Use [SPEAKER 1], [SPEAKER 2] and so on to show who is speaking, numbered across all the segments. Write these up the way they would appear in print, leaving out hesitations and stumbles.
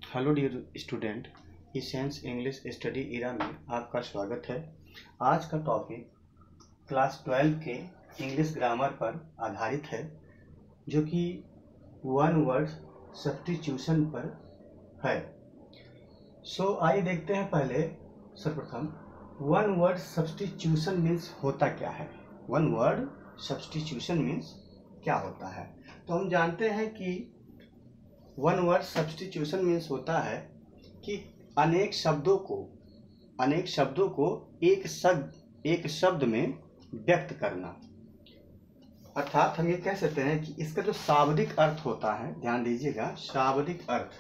[SPEAKER 1] Hello dear student, essence English study era में आपका स्वागत है। आज का टॉपिक क्लास 12 के इंग्लिश ग्रामर पर आधारित है, जो कि वन वर्ड सब्स्टिट्यूशन पर है। आइए देखते हैं। पहले सर्वप्रथम वन वर्ड सब्स्टिट्यूशन मीन्स होता क्या है। वन वर्ड सब्स्टिट्यूशन मीन्स क्या होता है। तो हम जानते हैं कि वन वर्ड सब्स्टिट्यूशन मीन्स होता है कि अनेक शब्दों को एक शब्द में व्यक्त करना। अर्थात हम ये कह सकते हैं कि इसका जो शाब्दिक अर्थ होता है, ध्यान दीजिएगा, शाब्दिक अर्थ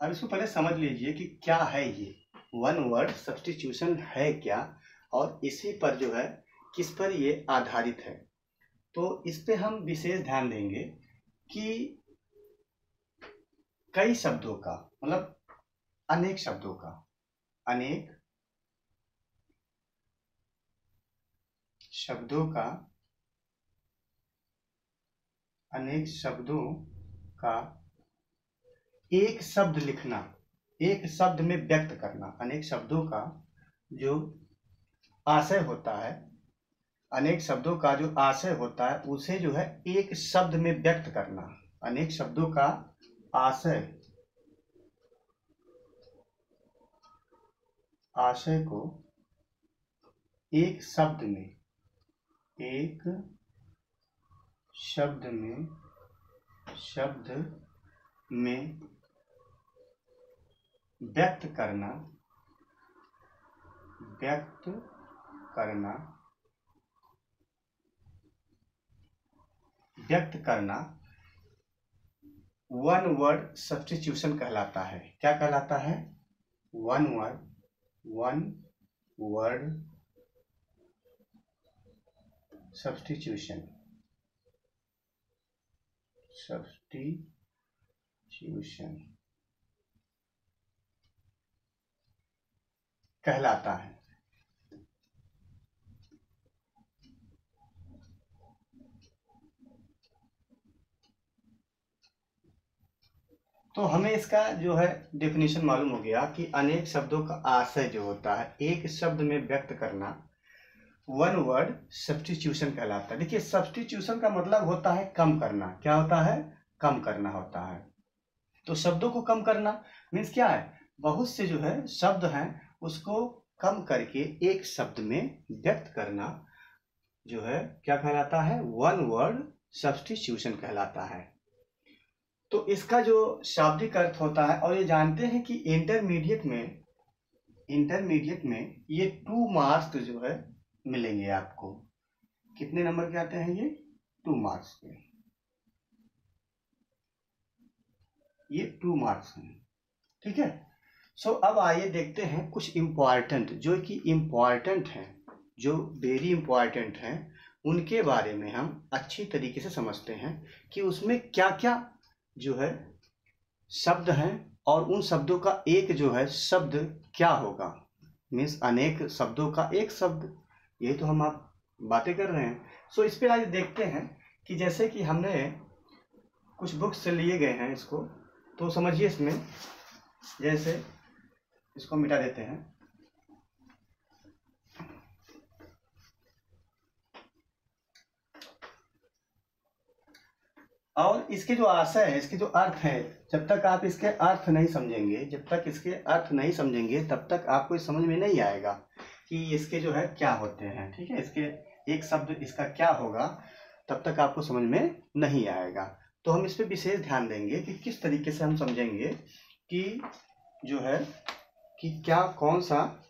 [SPEAKER 1] अब इसको पहले समझ लीजिए कि क्या है ये वन वर्ड सब्स्टिट्यूशन है क्या, और इसी पर जो है किस पर ये आधारित है। तो इस पे हम विशेष ध्यान देंगे कि कई शब्दों का मतलब अनेक शब्दों का एक शब्द लिखना, एक शब्द में व्यक्त करना। अनेक शब्दों का जो आशय होता है, उसे जो है एक शब्द में व्यक्त करना। अनेक शब्दों का आशय को एक शब्द में व्यक्त करना वन वर्ड सब्स्टिट्यूशन कहलाता है। क्या कहलाता है? वन वर्ड सब्स्टिट्यूशन कहलाता है। तो हमें इसका जो है डेफिनेशन मालूम हो गया कि अनेक शब्दों का आशय जो होता है एक शब्द में व्यक्त करना वन वर्ड सब्स्टिट्यूशन कहलाता है। देखिए, सब्स्टिट्यूशन का मतलब होता है कम करना। क्या होता है? कम करना होता है। तो शब्दों को कम करना मीन्स क्या है? बहुत से जो है शब्द हैं उसको कम करके एक शब्द में व्यक्त करना जो है क्या कहलाता है? वन वर्ड सब्स्टिट्यूशन कहलाता है। तो इसका जो शाब्दिक अर्थ होता है, और ये जानते हैं कि इंटरमीडिएट में ये 2 मार्क्स जो है मिलेंगे आपको। कितने नंबर के आते हैं ये? 2 मार्क्स के। ये 2 मार्क्स हैं, ठीक है। अब आइए देखते हैं कुछ इम्पॉर्टेंट, जो कि इम्पॉर्टेंट हैं, जो वेरी इम्पॉर्टेंट हैं, उनके बारे में हम अच्छी तरीके से समझते हैं कि उसमें क्या क्या जो है शब्द हैं, और उन शब्दों का एक जो है शब्द क्या होगा। मीन्स अनेक शब्दों का एक शब्द, यही तो हम आप बातें कर रहे हैं। इस पे आज देखते हैं कि जैसे कि हमने कुछ बुक्स से लिए गए हैं इसको, तो समझिए इसमें, जैसे इसको मिटा देते हैं। और इसके जो आशय है, इसके जो अर्थ है, जब तक आप इसके अर्थ नहीं समझेंगे, तब तक आपको समझ में नहीं आएगा कि इसके जो है क्या होते हैं, ठीक है। इसके एक शब्द इसका क्या होगा, तब तक आपको समझ में नहीं आएगा। तो हम इस पे विशेष ध्यान देंगे कि किस तरीके से हम समझेंगे कि जो है कि क्या कौन सा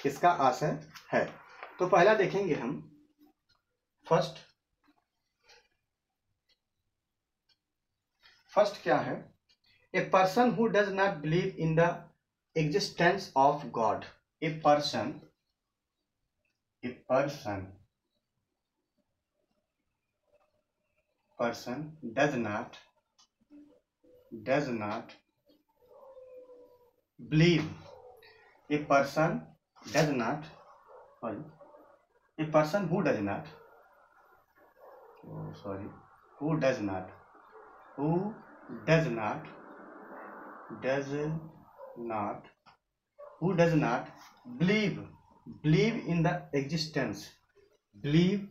[SPEAKER 1] इसका आशय है। तो पहला देखेंगे हम, फर्स्ट क्या है? A person who does not believe in the existence of God. A person does not does not believe, a person does not, sorry, a person who does not, who does not believe in the existence, believe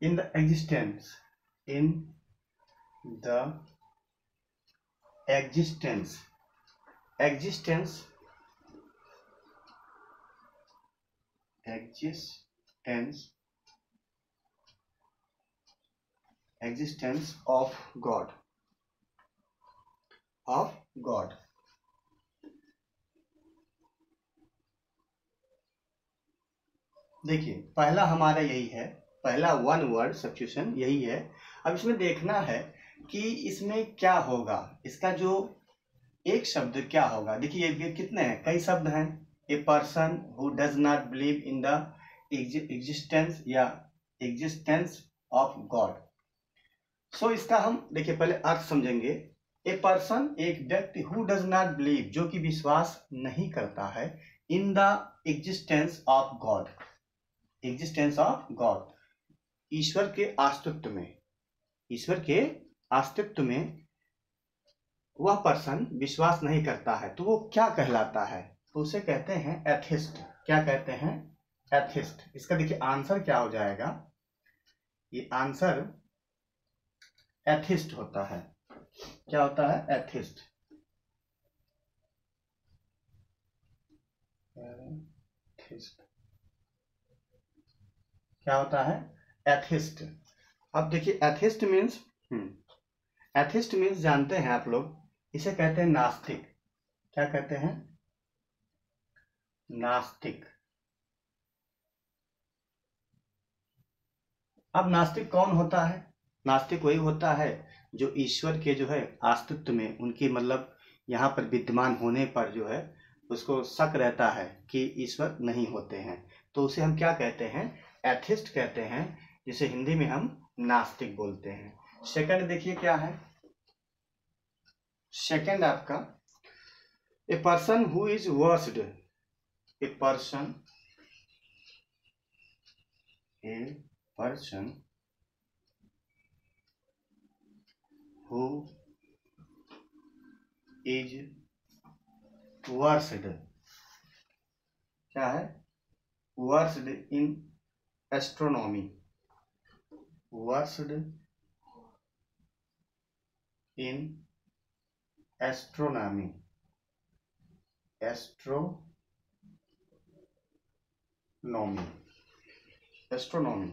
[SPEAKER 1] in the existence of God. देखिए पहला हमारा यही है, पहला one word substitution यही है। अब इसमें देखना है कि इसमें क्या होगा, इसका जो एक शब्द क्या होगा। देखिए ये कितने हैं, कई शब्द हैं। A person who does not believe in the existence या एग्जिस्टेंस ऑफ गॉड। सो इसका हम देखिए पहले अर्थ समझेंगे। ए पर्सन एक व्यक्ति, हु डज नॉट बिलीव जो कि विश्वास नहीं करता है, in the existence of God, existence of God, ईश्वर के अस्तित्व में, ईश्वर के अस्तित्व में वह पर्सन विश्वास नहीं करता है, तो वो क्या कहलाता है, तो उसे कहते हैं एथिस्ट। क्या कहते हैं, एथिस्ट। इसका देखिए आंसर क्या हो जाएगा, ये आंसर एथिस्ट होता है। क्या होता है, एथिस्ट। क्या होता है, एथिस्ट। अब देखिए एथिस्ट मीन्स जानते हैं आप लोग, इसे कहते हैं नास्तिक। क्या कहते हैं, नास्तिक। अब नास्तिक कौन होता है, नास्तिक वही होता है जो ईश्वर के जो है अस्तित्व में, उनकी मतलब यहाँ पर विद्यमान होने पर जो है उसको शक रहता है कि ईश्वर नहीं होते हैं, तो उसे हम क्या कहते हैं, एथिस्ट कहते हैं, जिसे हिंदी में हम नास्तिक बोलते हैं। सेकंड देखिए क्या है, सेकंड आपका a person who is versed, a person who is versed, क्या है, versed in astronomy, versed in astronomy, astronomy।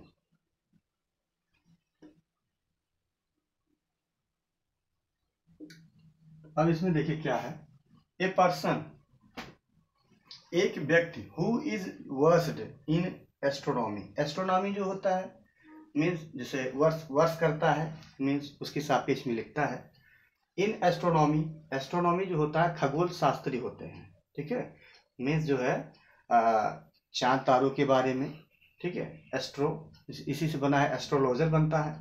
[SPEAKER 1] अब इसमें देखिए क्या है, ए पर्सन एक व्यक्ति, who is versed in astronomy. Astronomy जो होता है मीन्स जैसे वर्ष करता है, मीन्स उसके सापेक्ष में लिखता है। इन एस्ट्रोनॉमी, एस्ट्रोनॉमी जो होता है खगोल शास्त्री होते हैं, ठीक है, मीन्स जो है चांद तारों के बारे में, ठीक है। एस्ट्रो इसी से बना है, एस्ट्रोलॉजर बनता है।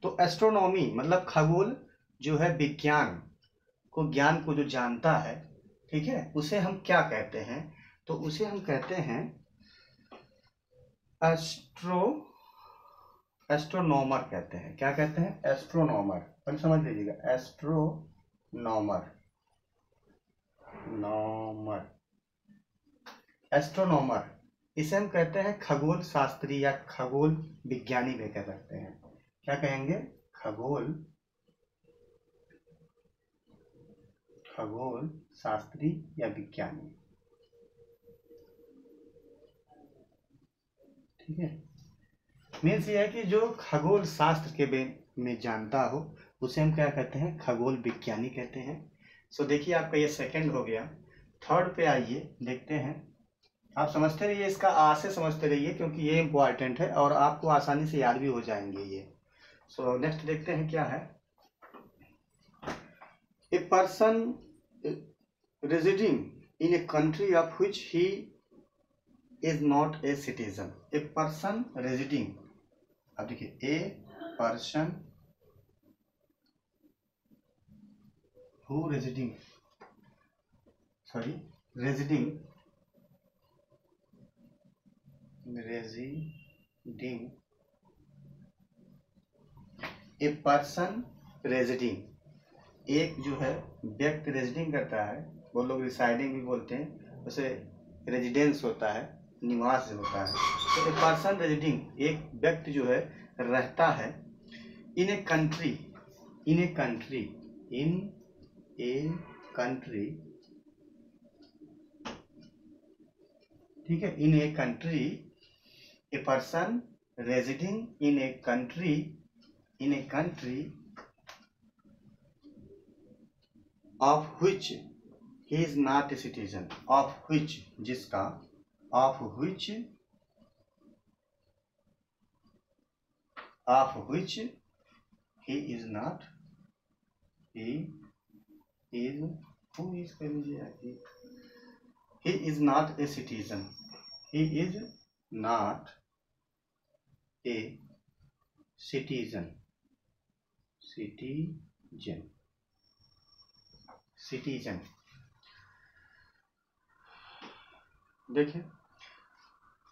[SPEAKER 1] तो एस्ट्रोनॉमी मतलब खगोल जो है विज्ञान को, ज्ञान को जो जानता है, ठीक है, उसे हम क्या कहते हैं, तो उसे हम कहते हैं एस्ट्रोनॉमर कहते हैं। क्या कहते हैं, एस्ट्रोनॉमर। पहले समझ लीजिएगा, एस्ट्रोनॉमर, इसे हम कहते हैं खगोल शास्त्री या खगोल विज्ञानी भी कह सकते हैं। क्या कहेंगे, खगोल शास्त्री या विज्ञानी, ठीक है। मीन्स ये है कि जो खगोल शास्त्र के में जानता हो उसे हम क्या कहते हैं, खगोल विज्ञानी कहते हैं। सो देखिए आपका ये सेकंड हो गया। थर्ड पे आइए, देखते हैं। आप समझते रहिए, इसका आ से समझते रहिए क्योंकि ये इंपॉर्टेंट है और आपको आसानी से याद भी हो जाएंगे ये। सो नेक्स्ट देखते हैं क्या है, a person residing in a country of which he is not a citizen. A person residing, अब देखिए, a person who residing A person residing, एक जो है व्यक्ति रेजिडिंग करता है, वो लोग रिसाइडिंग भी बोलते हैं, उसे रेजिडेंस होता है, निवास होता है। तो ए पर्सन रेजिडिंग, एक व्यक्ति जो है रहता है इन ए कंट्री, ठीक है, in a country, a person residing in a country of which he is not a citizen, of which जिसका, of which he is not, he is not a citizen, he is not a citizen, देखिए।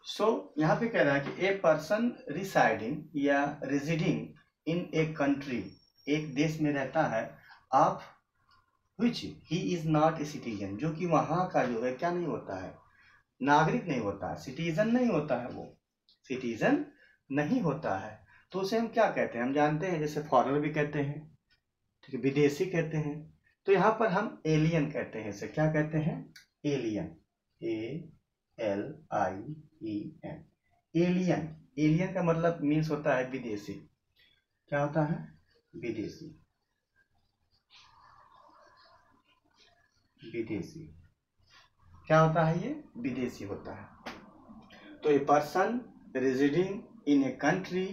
[SPEAKER 1] सो यहाँ पे कह रहा है कि a person residing या residing in a country, एक देश में रहता है, of which he is not a citizen, जो कि वहाँ का जो है क्या नहीं होता है, नागरिक नहीं होता है, सिटीजन नहीं होता है, वो सिटीजन नहीं होता है। तो उसे हम क्या कहते हैं, हम जानते हैं, जैसे फॉरेनर भी कहते हैं, ठीक है, विदेशी कहते हैं। तो यहाँ पर हम एलियन कहते हैं, इसे क्या कहते हैं, एलियन, ALIEN, एलियन का मतलब मीन्स होता है विदेशी। क्या होता है, विदेशी, क्या होता है, ये विदेशी होता है। तो ए person residing in a country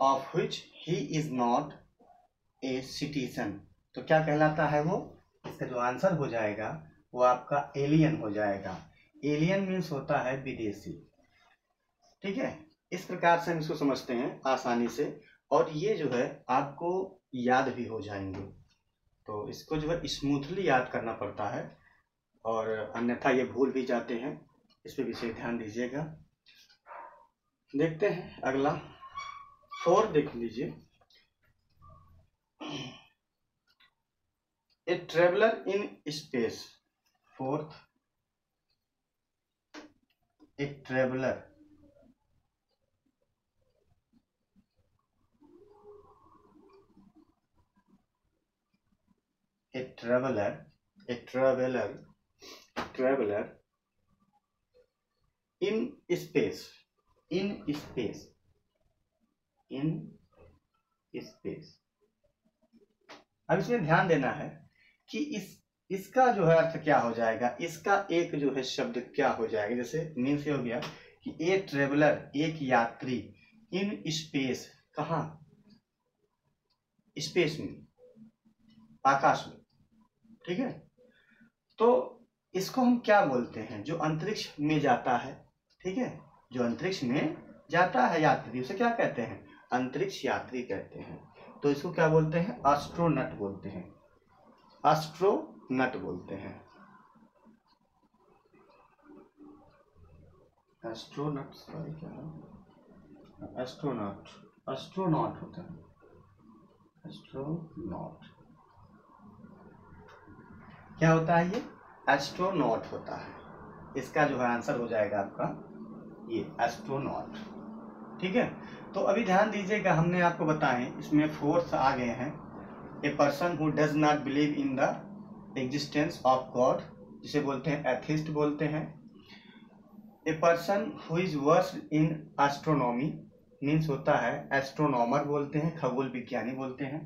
[SPEAKER 1] of which he is not a citizen, तो क्या कहलाता है वो, इसका जो आंसर हो जाएगा वो आपका एलियन हो जाएगा। एलियन मीन्स होता है विदेशी, ठीक है। इस प्रकार से हम इसको समझते हैं आसानी से, और ये जो है आपको याद भी हो जाएंगे। तो इसको जो है स्मूथली याद करना पड़ता है, और अन्यथा ये भूल भी जाते हैं, इस पर विशेष ध्यान दीजिएगा। देखते हैं अगला, 4 देख लीजिए। A traveller in space, 4th, a traveller in space, अब इसमें ध्यान देना है कि इसका जो है अर्थ क्या हो जाएगा, इसका एक जो है शब्द क्या हो जाएगा। जैसे मीन्स ये हो गया कि ए ट्रेवलर, एक यात्री, इन स्पेस, कहाँ, स्पेस में, आकाश में, ठीक है। तो इसको हम क्या बोलते हैं, जो अंतरिक्ष में जाता है, ठीक है, जो अंतरिक्ष में जाता है यात्री, उसे क्या कहते हैं, अंतरिक्ष यात्री कहते हैं। तो इसको क्या बोलते हैं, एस्ट्रोनॉट बोलते हैं, एस्ट्रोनॉट बोलते हैं, एस्ट्रोनॉट, सॉरी क्या है, एस्ट्रोनॉट होता है, एस्ट्रोनॉट क्या होता है, ये एस्ट्रोनॉट होता है। इसका जो है आंसर हो जाएगा आपका ये एस्ट्रोनॉट, ठीक है। तो अभी ध्यान दीजिएगा, हमने आपको बताएं, इसमें 4th आ गए हैं। A person who does not believe in the existence of God, जिसे बोलते हैं एथिस्ट बोलते हैं। A person who is versed in astronomy, means होता है एस्ट्रोनॉमर बोलते हैं, खगोल विज्ञानी बोलते हैं।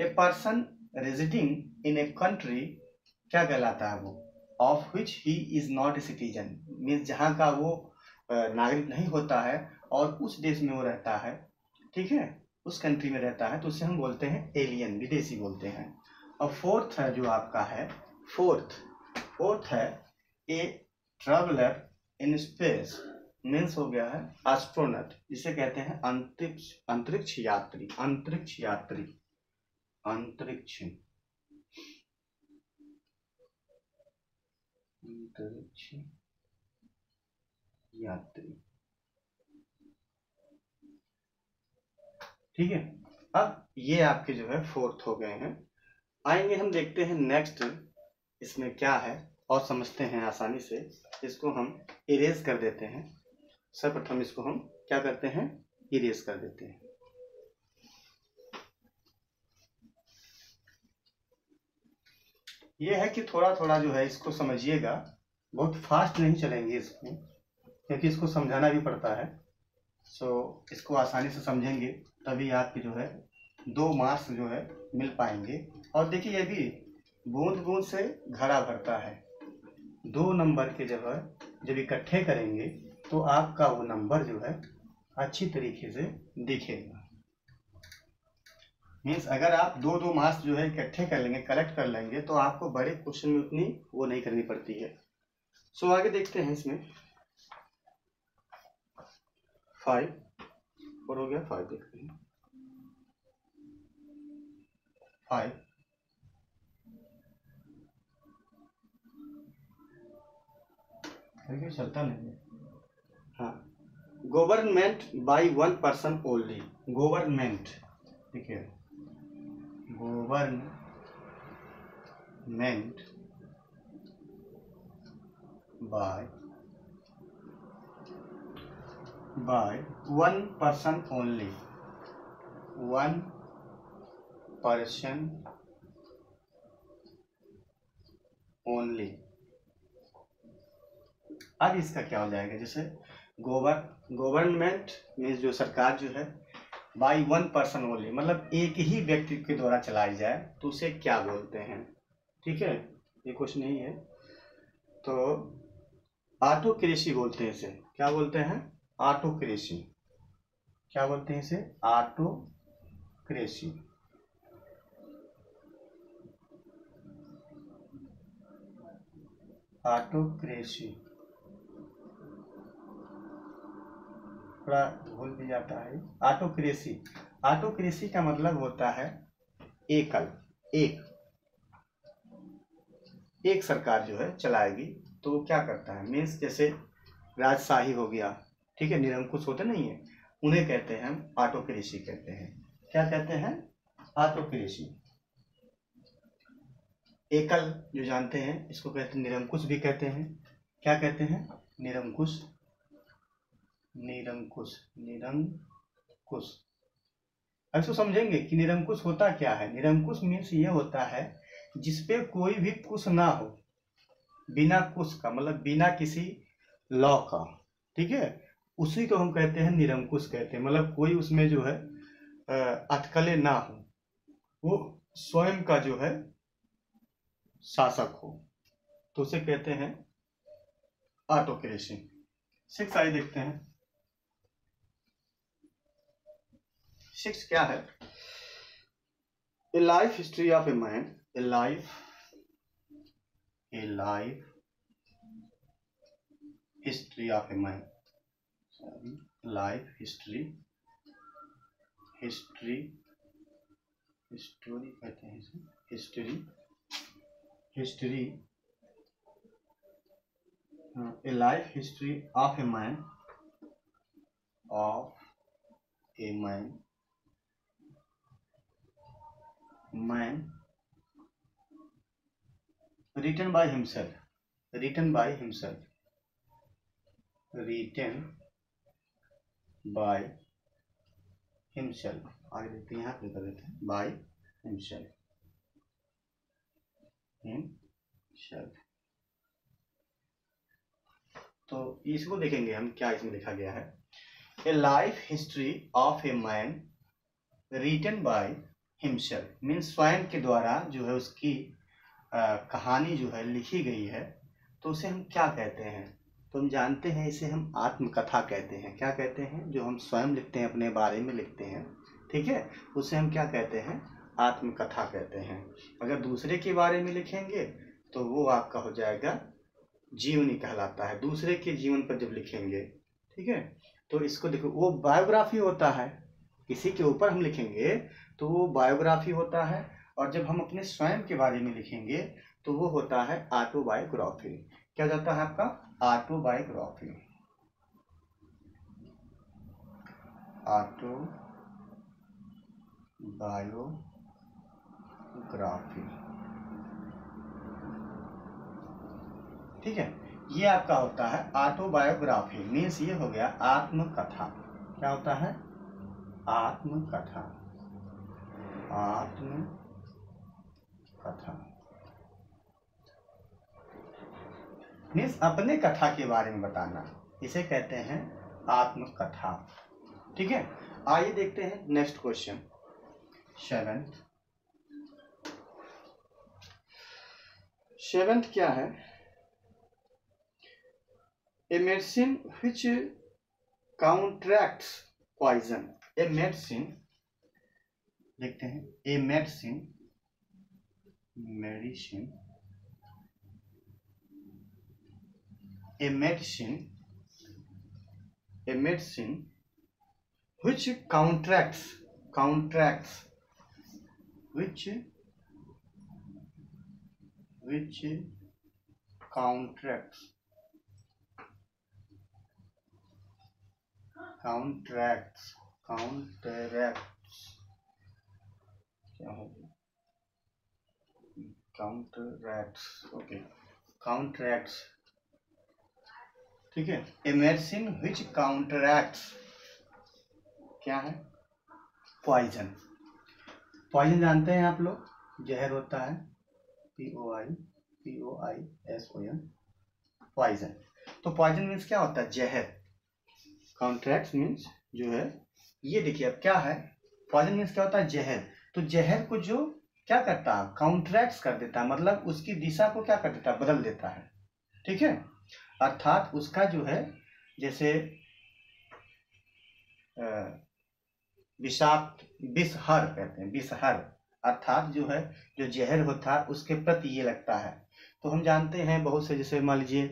[SPEAKER 1] ए person residing in a country, क्या कहलाता है वो, of which he is not a citizen, means जहाँ का वो नागरिक नहीं होता है और उस देश में वो रहता है, ठीक है, उस कंट्री में रहता है, तो उसे हम बोलते हैं एलियन, विदेशी बोलते हैं। और 4th है जो आपका है, फोर्थ है a traveller in space means हो गया है एस्ट्रोनॉट, जिसे कहते हैं अंतरिक्ष यात्री, अंतरिक्ष यात्री, अंतरिक्ष अंतरिक्ष यात्री। ठीक है, अब ये आपके जो है फोर्थ हो गए हैं। आएंगे हम देखते हैं नेक्स्ट इसमें क्या है और समझते हैं आसानी से। इसको हम इरेज कर देते हैं। सर्वप्रथम इसको हम क्या करते हैं, इरेज कर देते हैं। ये है कि थोड़ा थोड़ा जो है इसको समझिएगा, बहुत फास्ट नहीं चलेंगे इसमें, क्योंकि इसको समझाना भी पड़ता है। सो इसको आसानी से समझेंगे तभी आपके जो है 2 मार्क्स जो है मिल पाएंगे। और देखिए ये भी बूंद बूंद से घड़ा भरता है। 2 नंबर के जब इकट्ठे करेंगे तो आपका वो नंबर जो है अच्छी तरीके से दिखेगा। मीन्स अगर आप 2 मार्क्स जो है इकट्ठे कर लेंगे, कलेक्ट कर लेंगे, तो आपको बड़े क्वेश्चन में उतनी वो नहीं करनी पड़ती है। सो आगे देखते हैं इसमें 5 और हो गया 5, देखते हैं 5 चलता नहीं है। हाँ, government by 1 person only, government, ठीक है, government by 1 person only, 1 person only. अब इसका क्या हो जाएगा, जैसे गवर्नमेंट मीन्स जो सरकार जो है बाय 1 पर्सन ओनली, मतलब एक ही व्यक्ति के द्वारा चलाई जाए तो उसे क्या बोलते हैं। ठीक है, ये क्वेश्चन नहीं है, तो ऑटोक्रेसी बोलते हैं इसे। क्या बोलते हैं, ऑटोक्रेसी। क्या बोलते हैं इसे, ऑटोक्रेसी। ऑटोक्रेसी थोड़ा भूल भी जाता है। ऑटोक्रेसी, ऑटोक्रेसी का मतलब होता है एकल, एक सरकार जो है चलाएगी तो वो क्या करता है, मीन्स जैसे राजशाही हो गया, ठीक है, निरंकुश होते नहीं है, उन्हें कहते हैं हम ऑटोक्रेसी कहते हैं। क्या कहते हैं, ऑटोक्रेसी। एकल जो जानते हैं इसको कहते हैं निरंकुश भी कहते हैं। क्या कहते हैं, निरंकुश, निरंकुश, निरंकुश। अब इसको समझेंगे कि निरंकुश होता क्या है। निरंकुश मीन्स ये होता है जिसपे कोई भी कुश ना हो, बिना कुश का, मतलब बिना किसी लॉ का, ठीक है, उसी को हम कहते हैं निरंकुश कहते हैं। मतलब कोई उसमें जो है अटकलें ना हो, वो स्वयं का जो है शासक हो, तो उसे कहते हैं ऑटोक्रेसी। 6 आइए देखते हैं। 6 क्या है, a life history of a man, A life history of a man, life history कहते हैं इसे, history, A life history of a man, written by himself, written by himself, आगे देखते हैं, यहाँ पे कर देते हैं by himself। तो इसको देखेंगे हम क्या इसमें लिखा गया है। A life history of a man written by himself, means स्वयं के द्वारा जो है उसकी कहानी जो है लिखी गई है, तो उसे हम क्या कहते हैं, तो हम जानते हैं इसे हम आत्मकथा कहते हैं। क्या कहते हैं, जो हम स्वयं लिखते हैं, अपने बारे में लिखते हैं, ठीक है, उसे हम क्या कहते हैं, आत्मकथा कहते हैं। अगर दूसरे के बारे में लिखेंगे तो वो आपका हो जाएगा जीवनी कहलाता है, दूसरे के जीवन पर जब लिखेंगे, ठीक है, तो इसको देखो वो बायोग्राफी होता है, किसी के ऊपर हम लिखेंगे तो वो बायोग्राफी होता है, और जब हम अपने स्वयं के बारे में लिखेंगे तो वो होता है ऑटोबायोग्राफी। क्या जाता है आपका? ऑटोबायोग्राफी। ऑटोबायोग्राफी, ठीक है, ये आपका होता है ऑटोबायोग्राफी। मीन्स ये हो गया आत्मकथा। क्या होता है? आत्मकथा। आत्मकथा मीन्स अपने कथा के बारे में बताना, इसे कहते हैं आत्मकथा। ठीक है, आइए देखते हैं नेक्स्ट क्वेश्चन। सेवेंथ क्या है? A medicine which counteracts poison. A medicine, देखते हैं, ए मेडिसिन which counteracts क्या होगा? काउंटरैक्ट्स, ठीक है। ए मेडिसिन विच काउंटरैक्ट्स क्या है? पॉइजन। पॉइजन जानते हैं आप लोग, जहर होता है, POISON, पॉइजन। तो पॉइजन मीन्स क्या होता है? जहर। काउंटरैक्ट्स मीन्स जो है, ये देखिए अब क्या है, पॉइजन मीन्स क्या होता है? जहर। तो जहर को जो क्या करता है? काउंटरैक्ट्स कर देता है, मतलब उसकी दिशा को क्या कर देता है? बदल देता है, ठीक है। अर्थात उसका जो है, जैसे विषाक्त, विषहर कहते हैं, विषहर, अर्थात जो है, जो जहर होता है उसके प्रति ये लगता है। तो हम जानते हैं बहुत से, जैसे मान लीजिए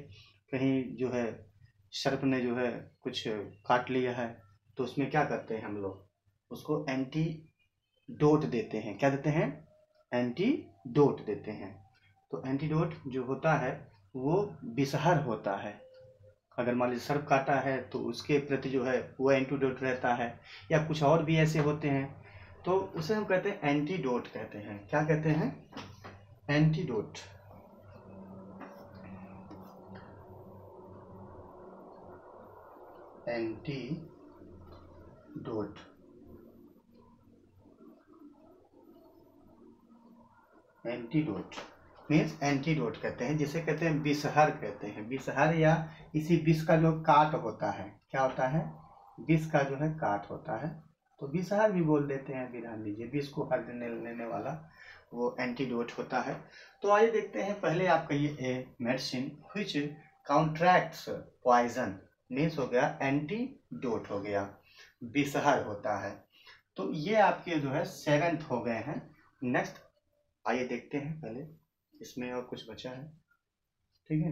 [SPEAKER 1] कहीं जो है सर्प ने जो है कुछ काट लिया है, तो उसमें क्या करते हैं हम लोग? उसको एंटीडोट देते हैं। क्या देते हैं? एंटीडोट देते हैं। तो एंटीडोट जो होता है वो विषहर होता है। अगर मान लीजिए सर्प काटा है तो उसके प्रति जो है वो एंटीडोट रहता है, या कुछ और भी ऐसे होते हैं, तो उसे हम कहते हैं एंटीडोट कहते हैं। क्या कहते हैं? एंटीडोट। एंटीडोट मीन्स एंटीडोट कहते हैं, जिसे कहते हैं विषहर कहते हैं। विषहर या इसी विष का जो काट होता है, क्या होता है? विष का जो है काट होता है, तो विषहर भी बोल देते हैं। अभी ध्यान दीजिए, विष को हर लेने वाला वो एंटीडोट होता है। तो आइए देखते हैं, पहले आप कहिए a medicine which counteracts poison, means हो गया एंटीडोट हो गया, विषहर होता है। तो ये आपके जो है 7th हो गए हैं। नेक्स्ट आइए देखते हैं, पहले इसमें और कुछ बचा है, ठीक है।